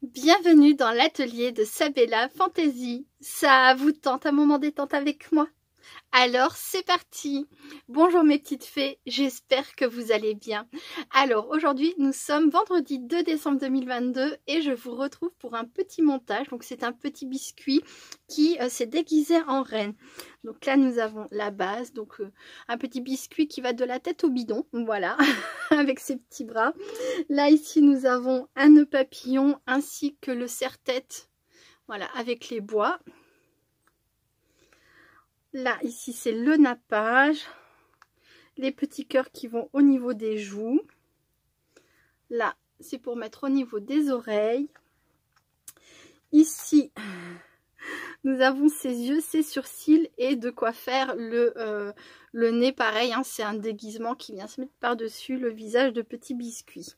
Bienvenue dans l'atelier de Sabella Fantasy. Ça vous tente un moment détente avec moi? Alors c'est parti. Bonjour mes petites fées, j'espère que vous allez bien. Alors aujourd'hui nous sommes vendredi 2 décembre 2022 et je vous retrouve pour un petit montage. Donc c'est un petit biscuit qui s'est déguisé en reine. Donc là nous avons la base, donc un petit biscuit qui va de la tête au bidon, voilà, avec ses petits bras. Là ici nous avons un nœud papillon ainsi que le serre-tête, voilà, avec les bois. Là, ici, c'est le nappage. Les petits cœurs qui vont au niveau des joues. Là, c'est pour mettre au niveau des oreilles. Ici, nous avons ses yeux, ses sourcils et de quoi faire le nez. Pareil, hein, c'est un déguisement qui vient se mettre par-dessus le visage de petit biscuit.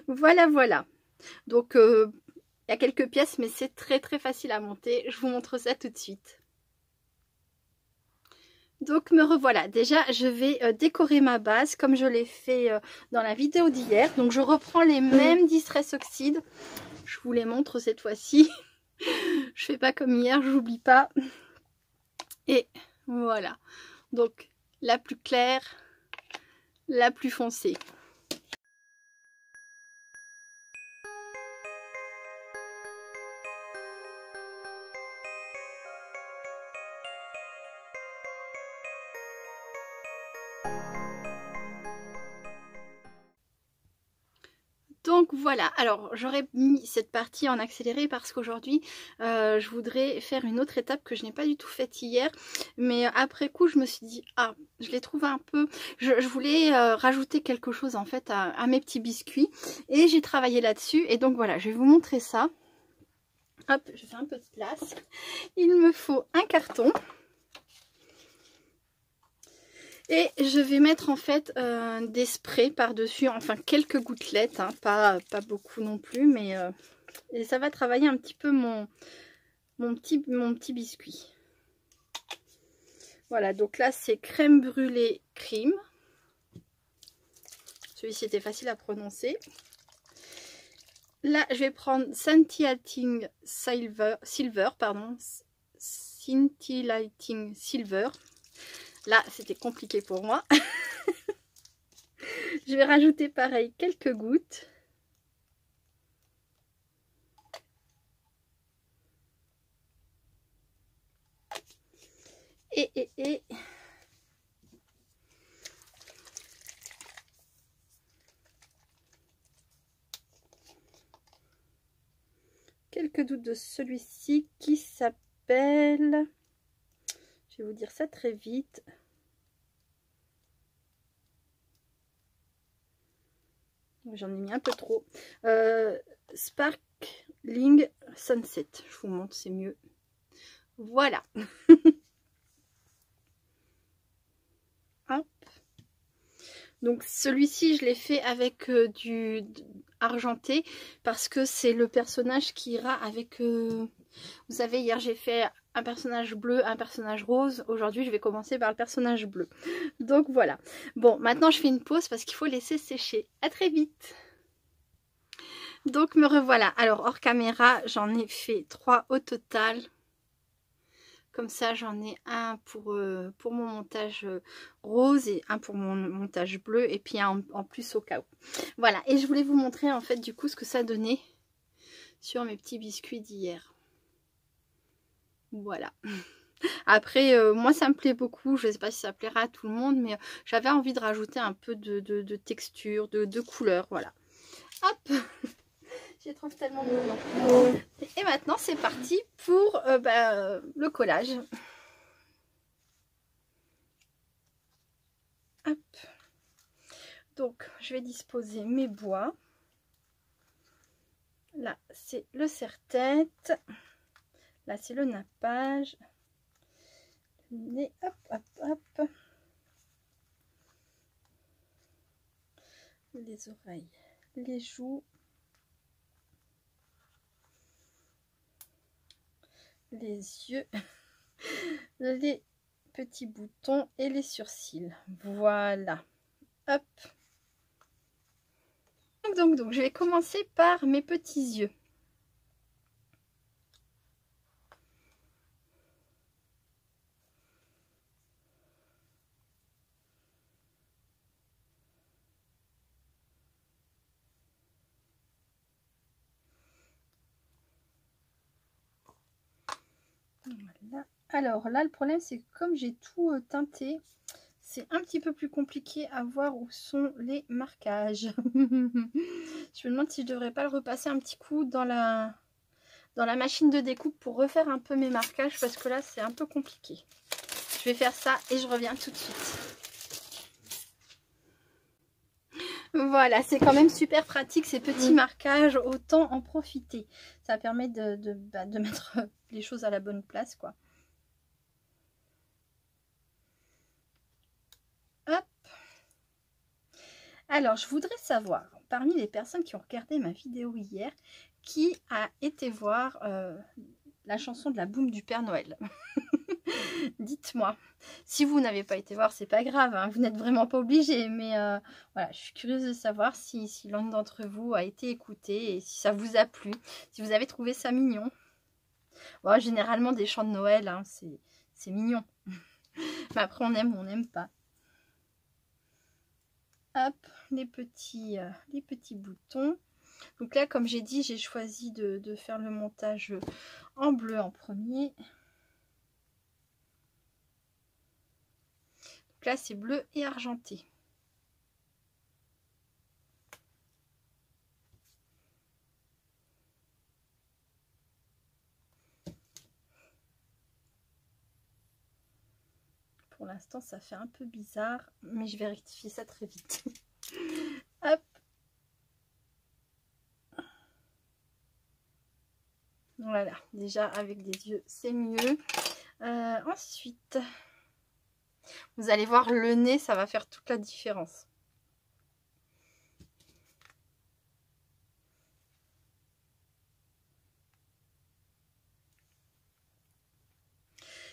Voilà, voilà. Donc, il y a quelques pièces, mais c'est très facile à monter. Je vous montre ça tout de suite. Donc me revoilà, déjà je vais décorer ma base comme je l'ai fait dans la vidéo d'hier. Donc je reprends les mêmes Distress Oxide, je vous les montre cette fois-ci. Je fais pas comme hier, j'oublie pas. Et voilà, donc la plus claire, la plus foncée. Donc voilà, alors j'aurais mis cette partie en accéléré parce qu'aujourd'hui je voudrais faire une autre étape que je n'ai pas du tout faite hier, mais après coup je me suis dit ah, je l'ai trouvé un peu, je voulais rajouter quelque chose en fait à mes petits biscuits et j'ai travaillé là-dessus. Et donc voilà, je vais vous montrer ça. Hop, je fais un peu de place. Il me faut un carton. Et je vais mettre en fait des sprays par-dessus, enfin quelques gouttelettes, hein, pas beaucoup non plus, mais et ça va travailler un petit peu mon petit biscuit. Voilà, donc là c'est crème brûlée cream. Celui-ci était facile à prononcer. Là je vais prendre Scintillating Silver, pardon, Scintillating Silver. Là, c'était compliqué pour moi. Je vais rajouter pareil quelques gouttes. Et quelques gouttes de celui-ci qui s'appelle... Je vais vous dire ça très vite. J'en ai mis un peu trop. Sparkling Sunset. Je vous montre, c'est mieux. Voilà. Hop. Donc celui-ci, je l'ai fait avec du argenté parce que c'est le personnage qui ira avec... vous savez, hier j'ai fait un personnage bleu, un personnage rose. Aujourd'hui, je vais commencer par le personnage bleu. Donc voilà. Bon, maintenant je fais une pause parce qu'il faut laisser sécher. À très vite. Donc me revoilà. Alors hors caméra, j'en ai fait 3 au total. Comme ça, j'en ai un pour mon montage rose et un pour mon montage bleu et puis un en plus au cas où. Voilà, et je voulais vous montrer en fait du coup ce que ça donnait sur mes petits biscuits d'hier. Voilà. Après, moi ça me plaît beaucoup, je ne sais pas si ça plaira à tout le monde, mais j'avais envie de rajouter un peu de texture, de couleur, voilà. Hop. Je les trouve tellement mignons. Et maintenant c'est parti pour le collage. Hop. Donc je vais disposer mes bois. Là c'est le serre-tête. Là c'est le nappage. Le nez, hop, hop, hop. Les oreilles, les joues. Les yeux, les petits boutons et les sourcils. Voilà. Hop. Donc, je vais commencer par mes petits yeux. Voilà. Alors là, le problème, c'est que comme j'ai tout teinté, c'est un petit peu plus compliqué à voir où sont les marquages. Je me demande si je devrais pas le repasser un petit coup dans la machine de découpe pour refaire un peu mes marquages, parce que là, c'est un peu compliqué. Je vais faire ça et je reviens tout de suite. Voilà, c'est quand même super pratique ces petits marquages, autant en profiter. Ça permet de mettre les choses à la bonne place, quoi. Hop. Alors, je voudrais savoir, parmi les personnes qui ont regardé ma vidéo hier, qui a été voir la chanson de la Boum du Père Noël. Dites-moi. Si vous n'avez pas été voir, c'est pas grave, hein, vous n'êtes vraiment pas obligé. Mais voilà, je suis curieuse de savoir si l'un d'entre vous a été écouté et si ça vous a plu, si vous avez trouvé ça mignon. Bon, généralement, des chants de Noël, hein, c'est mignon. Mais après, on aime ou on n'aime pas. Hop, les petits boutons. Donc là, comme j'ai dit, j'ai choisi de faire le montage en bleu en premier. Donc là, c'est bleu et argenté. Pour l'instant, ça fait un peu bizarre, mais je vais rectifier ça très vite. Hop. Voilà, déjà avec des yeux, c'est mieux. Ensuite, vous allez voir le nez, ça va faire toute la différence.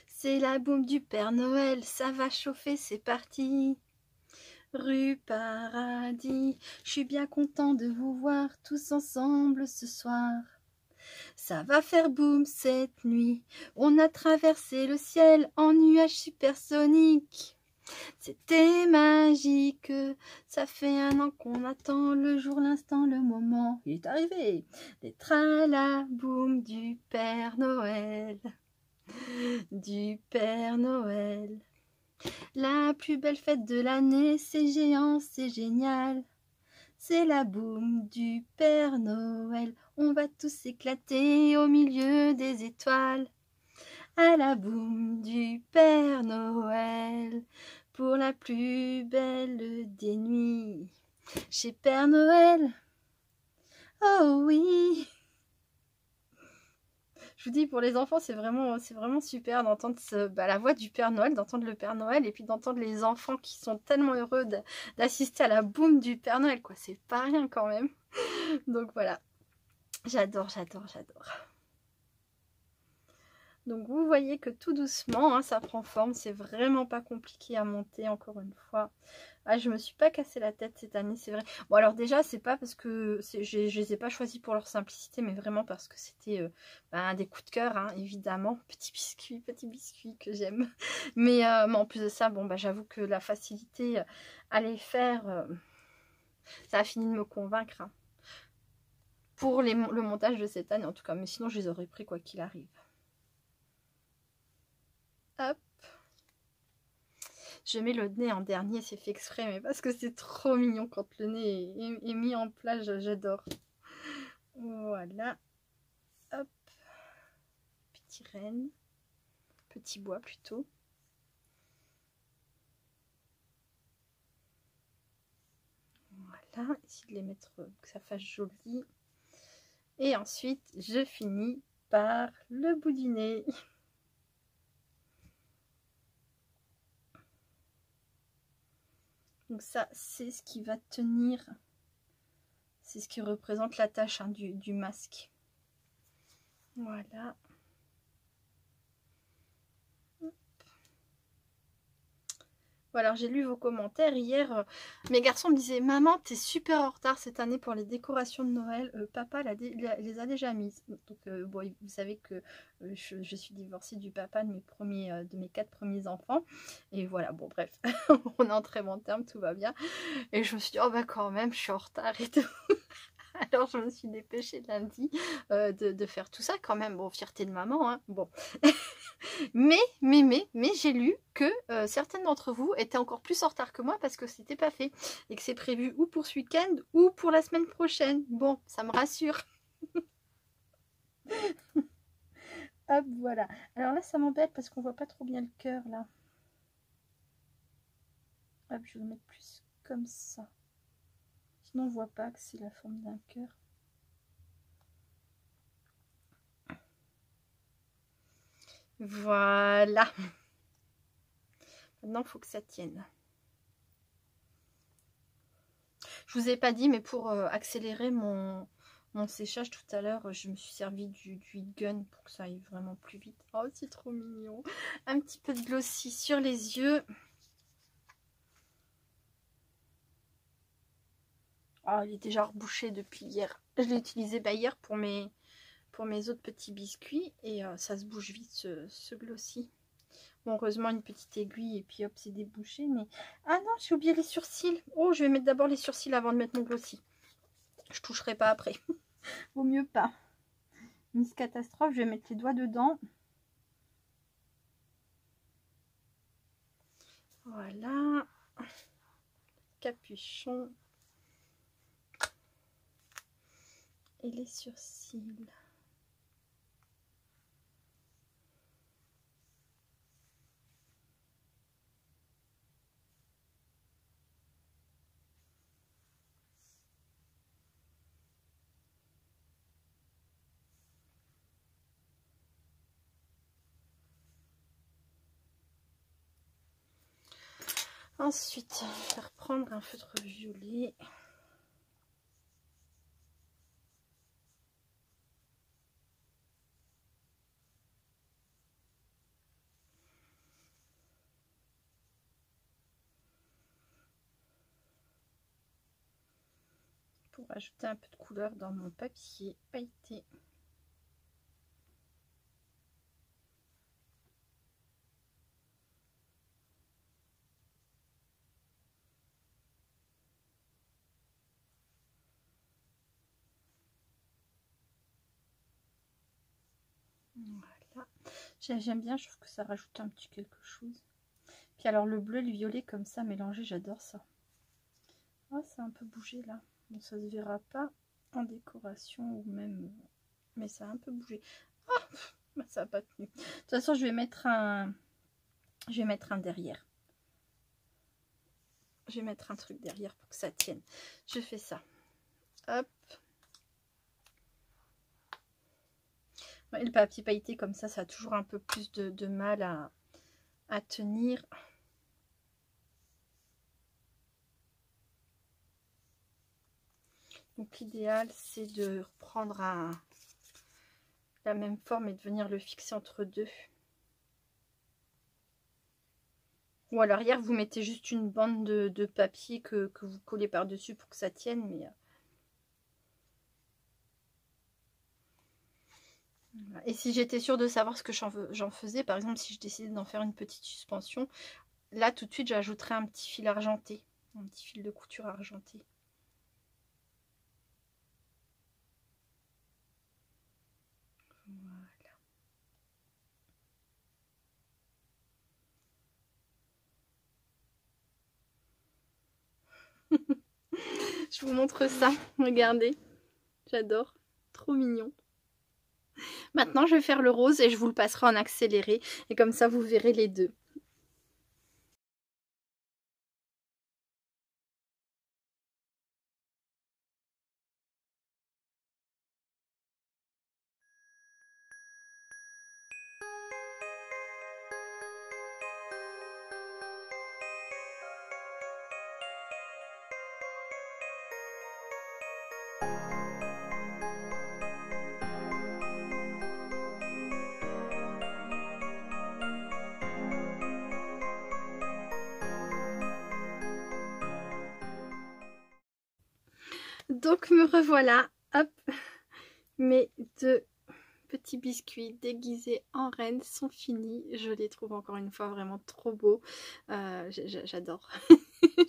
C'est la boum du Père Noël, ça va chauffer, c'est parti. Rue Paradis, je suis bien content de vous voir tous ensemble ce soir. Ça va faire boum cette nuit, on a traversé le ciel en nuages supersoniques. C'était magique, ça fait un an qu'on attend le jour, l'instant, le moment. Il est arrivé d'être à la boum du Père Noël. Du Père Noël. La plus belle fête de l'année, c'est géant, c'est génial. C'est la boum du Père Noël. On va tous éclater au milieu des étoiles. À la boum du Père Noël. Pour la plus belle des nuits. Chez Père Noël. Oh oui. Je vous dis, pour les enfants, c'est vraiment super d'entendre la voix du Père Noël, d'entendre le Père Noël, et puis d'entendre les enfants qui sont tellement heureux d'assister à la boum du Père Noël, quoi. C'est pas rien quand même. Donc voilà, j'adore, j'adore, j'adore. Donc vous voyez que tout doucement, hein, ça prend forme, c'est vraiment pas compliqué à monter, encore une fois. Ah, je me suis pas cassé la tête cette année, c'est vrai. Bon, alors déjà, c'est pas parce que je les ai pas choisis pour leur simplicité, mais vraiment parce que c'était des coups de cœur, hein, évidemment. Petit biscuit que j'aime. Mais en plus de ça, bon, j'avoue que la facilité à les faire, ça a fini de me convaincre. Hein. Pour le montage de cette année, en tout cas. Mais sinon, je les aurais pris quoi qu'il arrive. Hop. Je mets le nez en dernier, c'est fait exprès, mais parce que c'est trop mignon quand le nez est mis en place, j'adore. Voilà. Hop. Petit renne. Petit bois plutôt. Voilà. Essayer de les mettre, que ça fasse joli. Et ensuite, je finis par le bout du nez. Donc ça, c'est ce qui va tenir, c'est ce qui représente la tâche, hein, du masque. Voilà. Bon, alors j'ai lu vos commentaires hier. Mes garçons me disaient: maman, t'es super en retard cette année pour les décorations de Noël. Papa les a déjà mises. Donc bon, vous savez que je suis divorcée du papa de mes 4 premiers enfants. Et voilà, bon bref, on est en très bon terme, tout va bien. Et je me suis dit: oh bah quand même, je suis en retard et tout. Alors je me suis dépêchée lundi de faire tout ça quand même. Bon, fierté de maman, hein. Bon. mais j'ai lu que certaines d'entre vous étaient encore plus en retard que moi parce que c'était pas fait. Et que c'est prévu ou pour ce week-end ou pour la semaine prochaine. Bon, ça me rassure. Hop, voilà. Alors là, ça m'embête parce qu'on voit pas trop bien le cœur, là. Hop, je vais le mettre plus comme ça. Sinon, on voit pas que c'est la forme d'un cœur. Voilà. Maintenant, il faut que ça tienne. Je vous ai pas dit, mais pour accélérer mon séchage tout à l'heure, je me suis servi du heat gun pour que ça aille vraiment plus vite. Oh, c'est trop mignon. Un petit peu de glossy sur les yeux. Oh, il est déjà rebouché depuis hier. Je l'ai utilisé hier pour mes autres petits biscuits. Et ça se bouge vite, ce glossy. Bon, heureusement, une petite aiguille et puis hop, c'est débouché. Mais ah non, j'ai oublié les sourcils. Oh, je vais mettre d'abord les sourcils avant de mettre mon glossy. Je toucherai pas après. Vaut mieux pas. Miss Catastrophe, je vais mettre les doigts dedans. Voilà. Capuchon. Et les sourcils. Ensuite, je vais reprendre un feutre violet. Pour ajouter un peu de couleur dans mon papier pailleté. Voilà. J'aime bien, je trouve que ça rajoute un petit quelque chose. Puis alors le bleu et le violet comme ça mélangé, j'adore ça. Oh, ça a un peu bougé là. Bon, ça se verra pas en décoration ou même... Mais ça a un peu bougé. Oh, ça n'a pas tenu. De toute façon, je vais mettre un derrière. Je vais mettre un truc derrière pour que ça tienne. Je fais ça. Hop. Ouais, le papier pailleté comme ça a toujours un peu plus de mal à tenir. Donc l'idéal, c'est de reprendre la même forme et de venir le fixer entre deux. Ou à l'arrière, vous mettez juste une bande de papier que vous collez par-dessus pour que ça tienne. Mais et si j'étais sûre de savoir ce que j'en faisais, par exemple, si je décidais d'en faire une petite suspension, là, tout de suite, j'ajouterais un petit fil argenté. Un petit fil de couture argenté. Je vous montre ça, regardez, j'adore, trop mignon. Maintenant je vais faire le rose et je vous le passerai en accéléré et comme ça vous verrez les deux. Donc me revoilà, hop, mes deux petits biscuits déguisés en reine sont finis. Je les trouve encore une fois vraiment trop beaux. J'adore.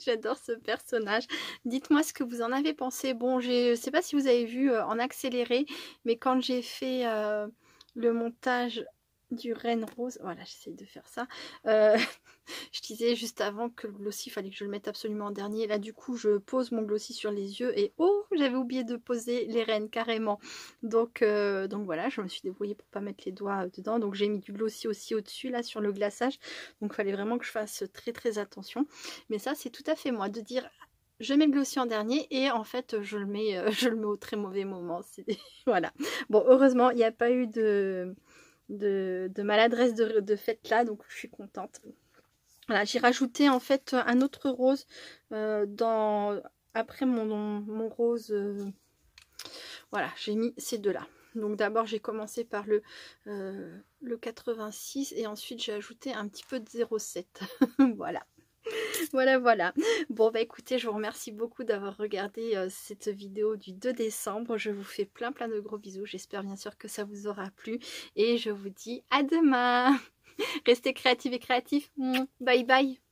J'adore ce personnage. Dites-moi ce que vous en avez pensé. Bon, je ne sais pas si vous avez vu en accéléré, mais quand j'ai fait le montage du Reine Rose, voilà, j'essaye de faire ça. Je disais juste avant que le glossy, il fallait que je le mette absolument en dernier. Là, du coup, je pose mon glossy sur les yeux et oh, j'avais oublié de poser les reines carrément. Donc voilà, je me suis débrouillée pour pas mettre les doigts dedans. Donc j'ai mis du glossy aussi au-dessus, là, sur le glaçage. Donc il fallait vraiment que je fasse très très attention. Mais ça, c'est tout à fait moi, de dire... Je mets le glossy en dernier et en fait je le mets au très mauvais moment. Voilà. Bon, heureusement, il n'y a pas eu de maladresse de fête là, donc je suis contente. Voilà, j'ai rajouté en fait un autre rose après mon rose. Voilà, j'ai mis ces deux-là. Donc d'abord j'ai commencé par le 86 et ensuite j'ai ajouté un petit peu de 07. Voilà. Voilà. Bon bah écoutez, je vous remercie beaucoup d'avoir regardé cette vidéo du 2 décembre. Je vous fais plein de gros bisous. J'espère bien sûr que ça vous aura plu. Et je vous dis à demain. Restez créatifs et créatifs. Bye bye.